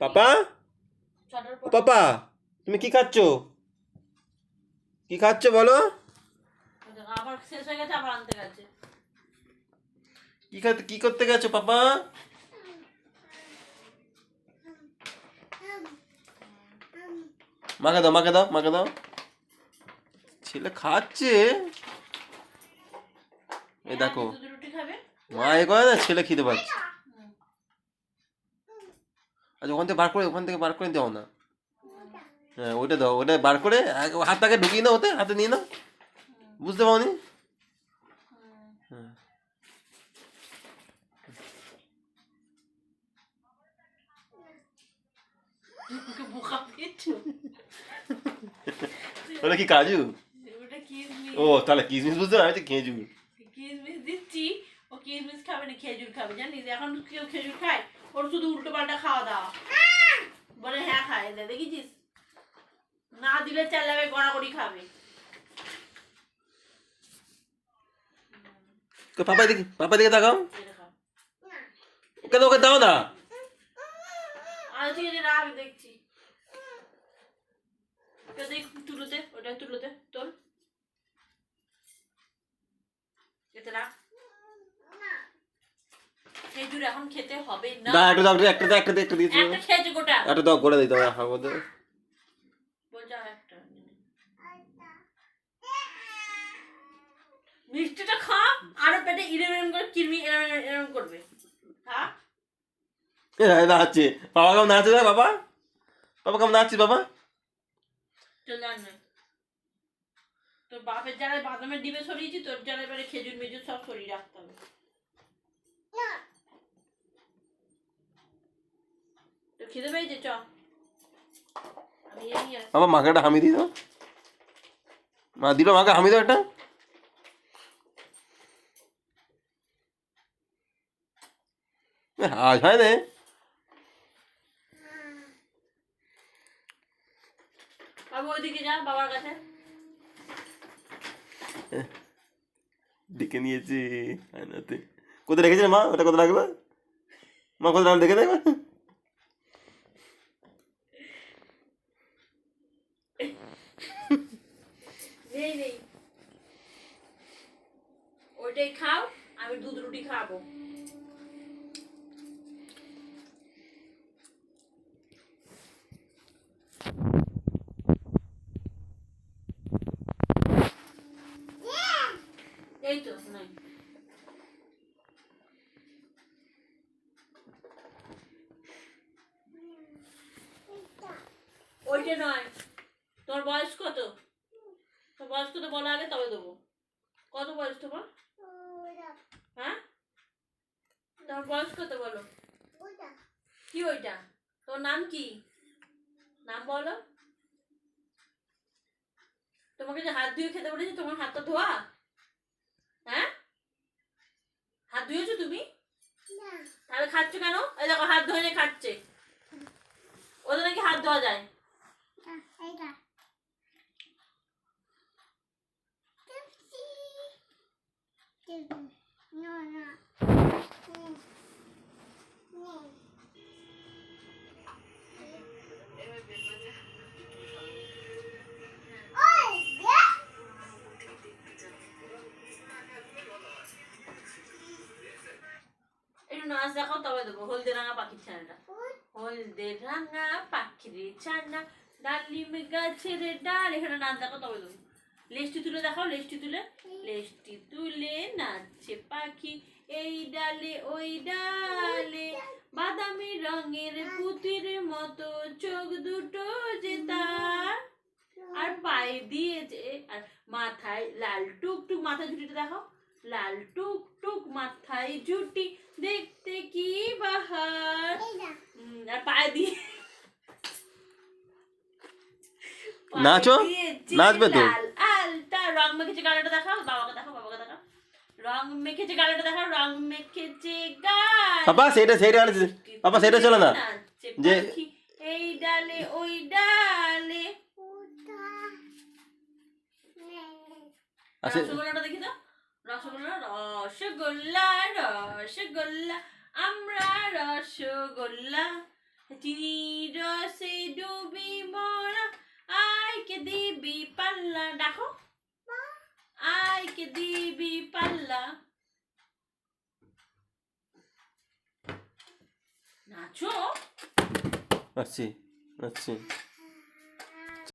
পাপা, পাপা তুমি কি খাচ্ছ? কি খাচ্ছ বলো? আবার শেষ হয়ে গেছে, আবার আনতে গেছে। কি করতে গেছো পাপা? মাকে দাও, মাকে দাও, মাকে দাও। ছেলে খাচ্ছে, এই দেখো রুটি খাবে? মা এ করে না, ছেলে খেতে পাচ্ছে। আচ্ছা ওখান থেকে বার করে দাও না। হ্যাঁ ওইটা দাও, ওটা বার করে হাতটাকে ঢুকিয়ে নাও, ওতে হাতে নিয়ে নাও। বুঝতে পারোনি? হ্যাঁ ওটা কি কাজু? ও তাহলে কিসমিস বুঝতে পারছি, খেজুর। কিসমিস দিচ্ছি, ও কিসমিস খাবে না, খেজুর খাবে। জানিস এখন কেউ খেজুর খায়? ওর শুধু উল্টো পাল্টা খাওয়া দাওয়া। বলে হ্যাঁ খায়, দেখেছিস? না দিলে চালাবে, গড়াগড়ি খাবে। পাপা দিকে তাকাও। ওকে তো ওকে দাও না। আর ঠিক আছে, রাখ, দেখছি। ওটা দেখ, তুলোতে, ওটা তুলোতে তোল, এতে রাখ। খেজুর এখন খেতে হবে না। দাও একটু দাও, একটা দিয়েছি। একটা খেয়েছে গোটা। একটা দাও, গোটা দিতে হবে। হ্যাঁ বলতে বল যা একটা। মিষ্টিটা খা, আরো পেটে ইরেম করে কিরমি এরম করবে। খা। নাচছে বাবা, কেমন নাচছে দেখ বাবা, বাবা কেমন নাচছিস বাবা। চল আর নয়, তোর বাপের জ্বালায় বাদামের ডিবে সরিয়েছি, তোর জ্বালায় এবারে খেজুর মেজুর সব সরিয়ে রাখতে হবে। তোর খিদে পেয়েছে, চ আমি এই নিয়ে আসছি। বাবা মাকে একটা হামি দিয়ে দাও। মা দিল মাকে হামি দাও একটা। আজ হয় না। বাবা ওইদিকে যা, বাবার কাছে। ডেকে নিয়েছে আয়নাতে। কোথায় রেখেছে মা? ওটা কোথায় রাখবে মা? কোথায় রাখবে দেখে দেবে। নেই নেই, ওইটাই খাও, আমি দুধ রুটি খাবো। এই তো নাই, ওইটা নয়। তোর বয়স কত? তোর বয়স কত বলো আগে, তবে দেবো। কত বয়স তোমার? হ্যাঁ, তোমার বয়স কত বলো? কি ওইটা? তোর নাম কি? নাম বলো। তোমাকে যে হাত ধুয়ে খেতে বলেছি, তোমার হাতটা ধোয়া? হ্যাঁ, হাত ধুয়েছো তুমি? তাহলে খাচ্ছ কেন? এই দেখো হাত ধুয়ে খাচ্ছে। ওদের নাকি হাত ধোয়া যায়। একটু নাচ দেখাও, তবে দেবো। হলদে রাঙা পাখির ছানাটা। হলদে রাঙা পাখির ছানা, ডালিম গাছের ডাল। এখানে নাচ দেখাও, তবে দেবো। লেজটি তুলে দেখাও, লেজটি তুলে। লেজটি তুলে নাচছে পাখি এই ডালে ওই ডালে, বাদামি রঙের পুতির মতো চোখ দুটো যে তার, আর পায়ে দিয়েছে, আর মাথায় লাল টুকটুক। মাথায় ঝুটিটা দেখাও, লাল টুকটুক মাথায় ঝুটি, দেখতে কি বাহার। আর পায়ে দিয়ে নাচো, নাচবে তো। লাল আলতা রং মেখেছে গালাটা দেখাও, বাবাকে দেখাও, বাবাকে দেখাও। রং মেখেছে গালাটা দেখাও, রং মেখেছে গাল। পাপা সেটা আনছে পাপা, সেটা চলে না যে এই ডালে ওই ডালে। আচ্ছা রসগোল্লাটা দেখি তো, রসগোল্লা, রসগোল্লা, রসগোল্লা, আমরা রসগোল্লা। চিনির রসে ডুবি মরা আইকে দিবি পাল্লা, ডাকো আইকে দিবি পাল্লা, নাচো। আসছি আসছি